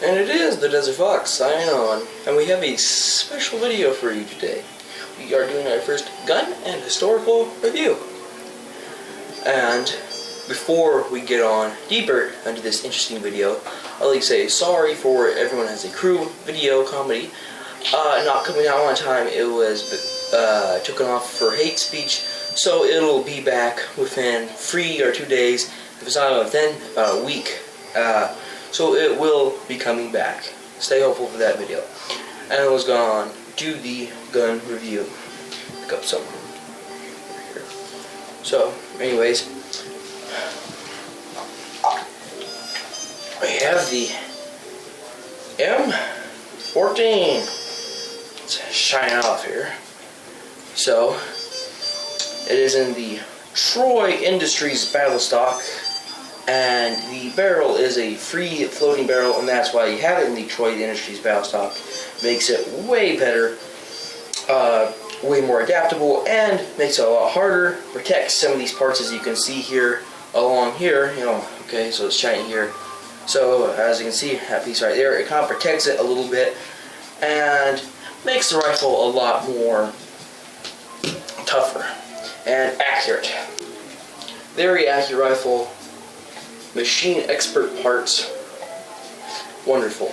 And it is the Desert Fox signing on, and we have a special video for you today. We are doing our first gun and historical review. And before we get on deeper into this interesting video, I'd like to say sorry for Everyone Has a Crew video comedy not coming out on time. It was taken off for hate speech, so it'll be back within 3 or 2 days. If it's not within about a week, so it will be coming back. Stay hopeful for that video. And let's go on to the gun review. Pick up something over here. So, anyways, we have the M14. Let's shine off here. So, it is in the Troy Industries battle stock, and the barrel is a free floating barrel, and that's why you have it in the Troy Industries battle stock. Makes it way better, way more adaptable, and makes it a lot harder. Protects some of these parts, as you can see here, along here, okay, so it's shiny here. So, as you can see, that piece right there, it kind of protects it a little bit, and makes the rifle a lot more tougher and accurate. Very accurate rifle. Machine expert parts. Wonderful.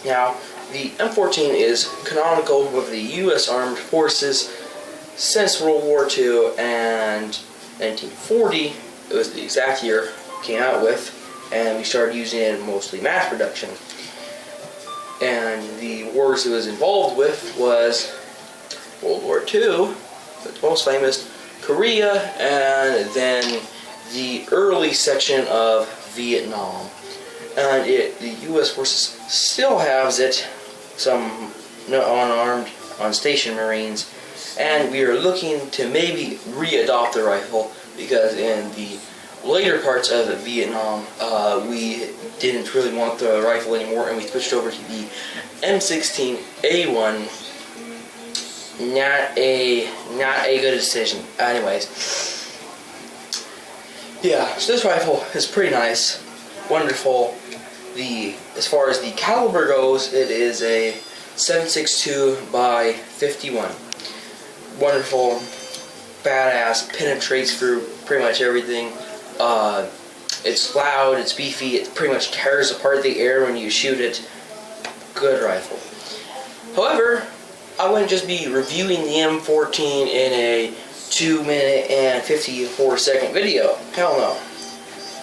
Now, the M14 is canonical with the U.S. Armed Forces since World War II, and 1940, it was the exact year it came out with, and we started using it in mostly mass production. And the wars it was involved with was World War II, the most famous, Korea, and then the early section of Vietnam. And the U.S. forces still has it, some unarmed, on-station Marines, and we are looking to maybe re-adopt the rifle, because in the later parts of Vietnam, we didn't really want the rifle anymore, and we switched over to the M16A1. Not a good decision. Anyways, yeah. So this rifle is pretty nice, wonderful. As far as the caliber goes, it is a 7.62 by 51. Wonderful, badass. Penetrates through pretty much everything. It's loud. It's beefy. It pretty much tears apart the air when you shoot it. Good rifle. However, I wouldn't just be reviewing the M14 in a 2-minute and 54-second video. Hell no.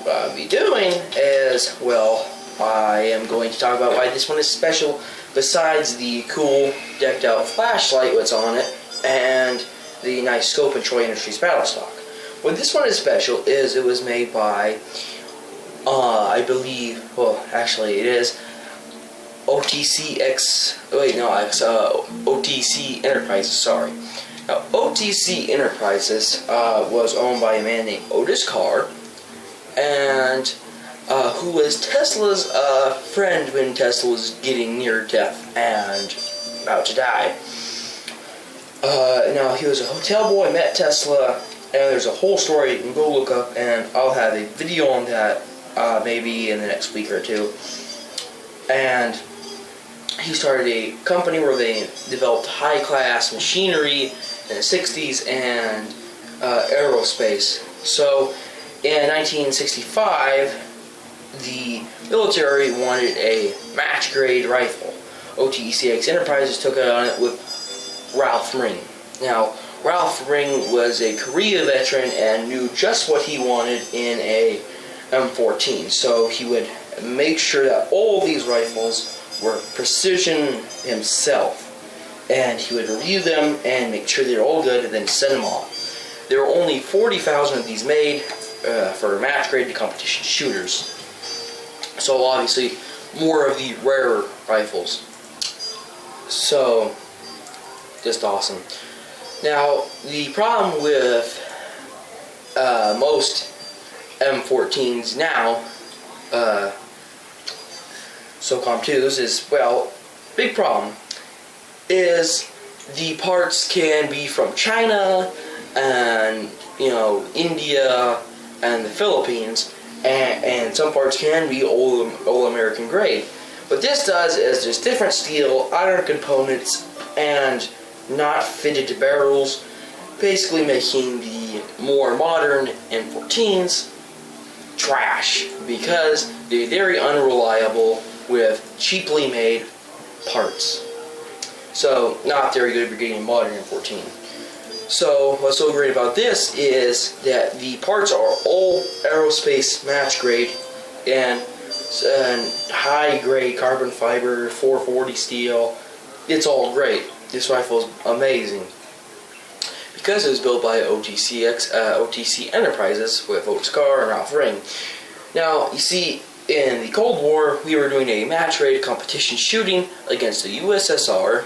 What I'll be doing is, well, I am going to talk about why this one is special, besides the cool decked out flashlight that's on it, and the nice scope and Troy Industries battle stock. What this one is special is it was made by, I believe, well, actually it is, OTC Enterprises, sorry. Now, OTC Enterprises was owned by a man named Otis Carr, and who was Tesla's friend when Tesla was getting near death and about to die. Now, he was a hotel boy, met Tesla, and there's a whole story you can go look up, and I'll have a video on that maybe in the next week or two. And he started a company where they developed high-class machinery in the 60s and aerospace. So, in 1965, the military wanted a match-grade rifle. OTC Enterprises took it on it with Ralph Ring. Now, Ralph Ring was a Korea veteran and knew just what he wanted in a M14. So he would make sure that all these rifles were precision himself, and he would review them and make sure they're all good and then send them off. There were only 40,000 of these made for match grade competition shooters, so obviously more of the rarer rifles. So just awesome. Now, the problem with most M14s now, SOCOM 2s, is, well, big problem is the parts can be from China and, India and the Philippines, and some parts can be all American grade. What this does is there's different steel, iron components, and not fitted to barrels, basically making the more modern M14s trash because they're very unreliable with cheaply made parts. So not very good if you're getting a modern M14. So what's so great about this is that the parts are all aerospace match grade and high grade carbon fiber, 440 steel. It's all great. This rifle is amazing. Because it was built by OTC Enterprises with Otis Carr and Ralph Ring. Now, you see, in the Cold War, we were doing a match grade competition shooting against the USSR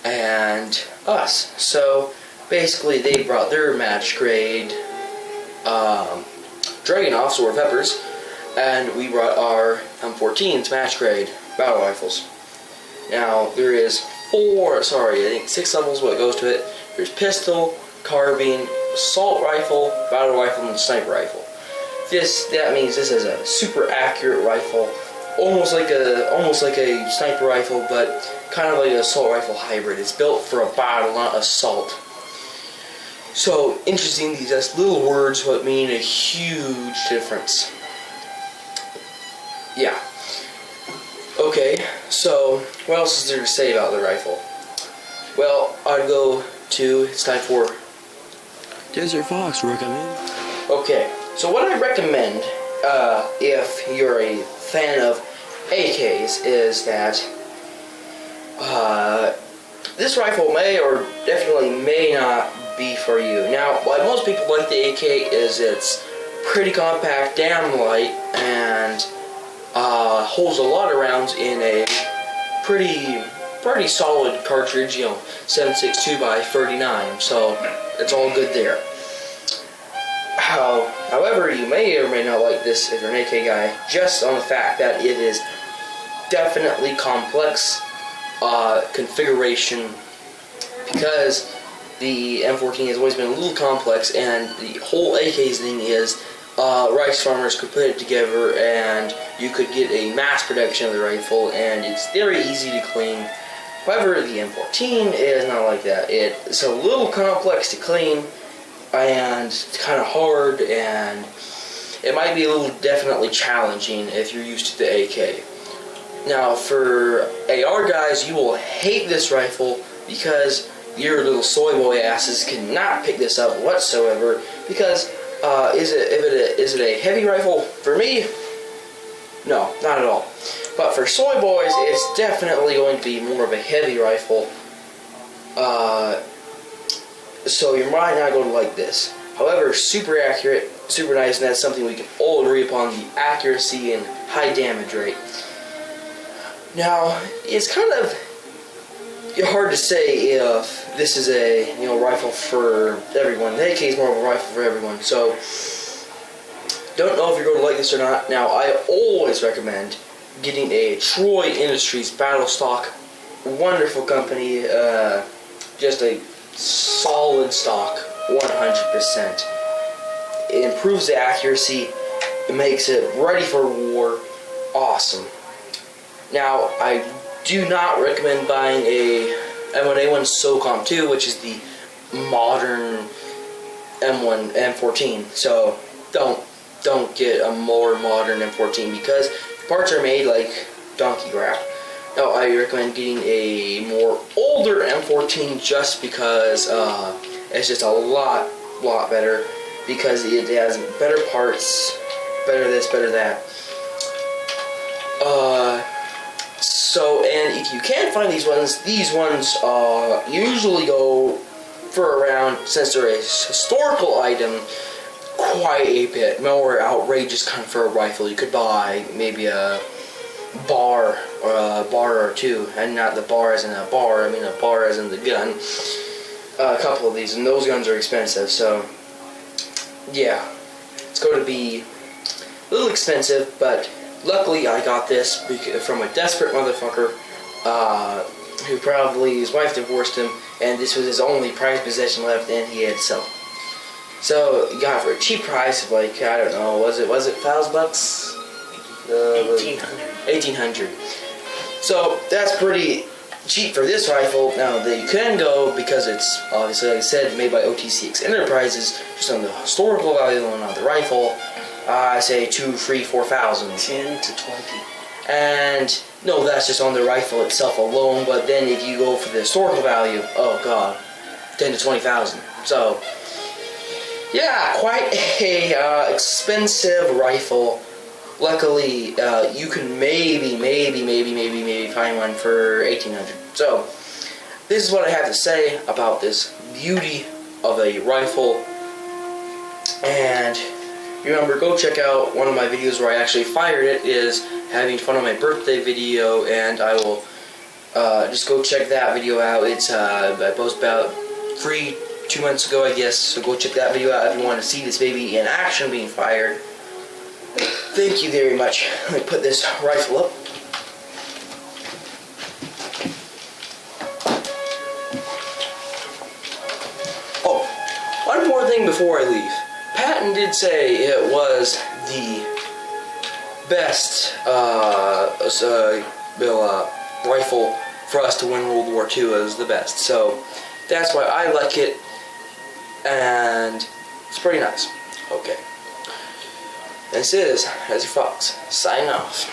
and us. So basically, they brought their match grade Dragunov or Peppers, and we brought our M14's match grade battle rifles. Now, there is I think 6 levels what goes to it. There's pistol, carbine, assault rifle, battle rifle, and sniper rifle. That means this is a super accurate rifle, almost like a sniper rifle, but kind of like an assault rifle hybrid. It's built for a battle, not assault. So interesting, these little words what mean a huge difference. Yeah. Okay, so what else is there to say about the rifle? Well, I'd go to, it's time for Desert Fox recommend. Okay, so what I recommend if you're a fan of AKs is that this rifle may or definitely may not be for you. Now, why most people like the AK is it's pretty compact, damn light, and holds a lot of rounds in a pretty solid cartridge, 7.62 by 39, so it's all good there. However, you may or may not like this if you're an AK guy, just on the fact that it is definitely complex configuration, because the M14 has always been a little complex, and the whole AK's thing is rice farmers could put it together and you could get a mass production of the rifle, and it's very easy to clean. However, the M14 is not like that. It's a little complex to clean and it's kind of hard, and it might be a little definitely challenging if you're used to the AK. Now, for AR guys, you will hate this rifle because your little soy boy asses cannot pick this up whatsoever, because is it a heavy rifle? For me, no, not at all. But for soy boys, it's definitely going to be more of a heavy rifle. So you might not go to like this. However, super accurate, super nice, and that's something we can all agree upon, the accuracy and high damage rate. Now, it's kind of hard to say if this is a rifle for everyone. The AK is more of a rifle for everyone, so don't know if you're going to like this or not. Now, I always recommend getting a Troy Industries battle stock. Wonderful company, just a solid stock, 100%. It improves the accuracy, it makes it ready for war. Awesome. Now, I do not recommend buying a M1A1 SOCOM 2, which is the modern M14. So don't get a more modern M14 because the parts are made like donkey crap. Now, I recommend getting a more older M14 just because it's just a lot better, because it has better parts, better this, better that. So, and if you can't find these ones usually go for around, since they're a historical item, quite a bit more outrageous kind of for a rifle. You could buy maybe a bar or two, and not the bar as in a bar, I mean a bar as in the gun. A couple of these, and those guns are expensive, so yeah, it's going to be a little expensive, but luckily I got this from a desperate motherfucker who probably his wife divorced him, and this was his only prized possession left, and he had to sell. So he got it for a cheap price of, like, I don't know, was it $1,000? 1,800. 1800. So that's pretty cheap for this rifle. Now they can go, because it's obviously, like I said, made by OTCX Enterprises, just on the historical value on the rifle, I say 2, 3, 4,000. 10 to 20. And no, that's just on the rifle itself alone. But then if you go for the historical value, oh god, 10 to 20,000. So yeah, quite a expensive rifle. Luckily, you can maybe find one for 1,800. So this is what I have to say about this beauty of a rifle. And remember, go check out one of my videos where I actually fired it. Is having fun on my birthday video, and I will just go check that video out. It's I posted about 2 months ago, I guess. So go check that video out if you want to see this baby in action being fired. Thank you very much. Let me put this rifle up. Oh, one more thing before I leave. Patton did say it was the best rifle for us to win World War II. It was the best. So that's why I like it. And it's pretty nice. Okay. This is As Your Fox, signing off.